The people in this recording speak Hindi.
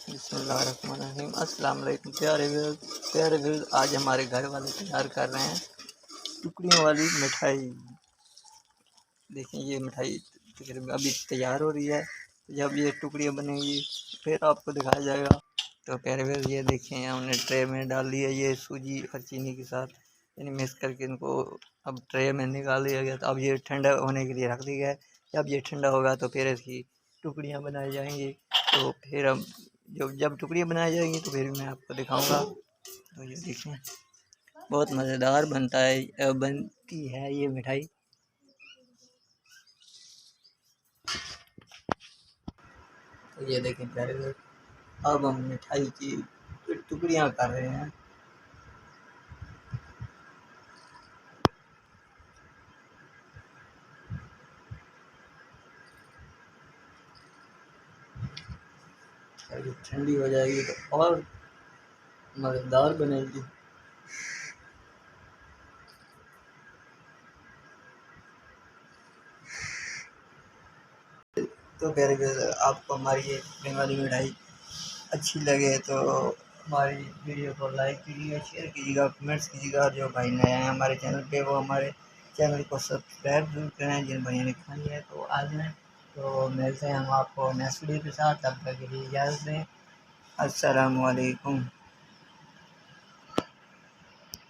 बिस्मिल्लाहिर्रहमानिर्रहीम। अस्सलाम वालेकुम प्यारे व्यूअर्स, आज हमारे घर वाले तैयार कर रहे हैं टुकड़ियों वाली मिठाई। देखें, ये मिठाई तकरीबन अभी तैयार हो रही है। जब ये टुकड़ियाँ बनेंगी फिर आपको दिखाया जाएगा। तो प्यारे व्यूअर्स, ये देखें, हमने ट्रे में डाल दिया ये सूजी और चीनी के साथ यानी मिक्स करके इनको अब ट्रे में निकाल दिया गया। तो अब ये ठंडा होने के लिए रख दिया गया है। जब ये ठंडा होगा तो फिर इसकी टुकड़ियाँ बनाई जाएंगी। तो फिर हम जब टुकड़ियाँ बनाई जाएंगी तो फिर मैं आपको दिखाऊंगा। तो ये देखें, बहुत मज़ेदार बनती है ये मिठाई। तो ये देखें प्यारे लोग, अब हम मिठाई की टुकड़ियाँ कर रहे हैं। जब ठंडी हो जाएगी तो और मज़ेदार बनेगी। तो प्यारे व्यूअर्स, आपको हमारी ये बंगाली मिठाई अच्छी लगे तो हमारी वीडियो को लाइक कीजिएगा, शेयर कीजिएगा, कमेंट्स कीजिएगा। जो भाई नए हैं हमारे चैनल पे वो हमारे चैनल को सब्सक्राइब जरूर करें। जिन भाइयों ने खाई है तो आ जाएँ। तो मिलते हैं हम आपको नेक्स्ट वीडियो के साथ। तब तक के लिए इजाज़त दें। अस्सलामु अलैकुम।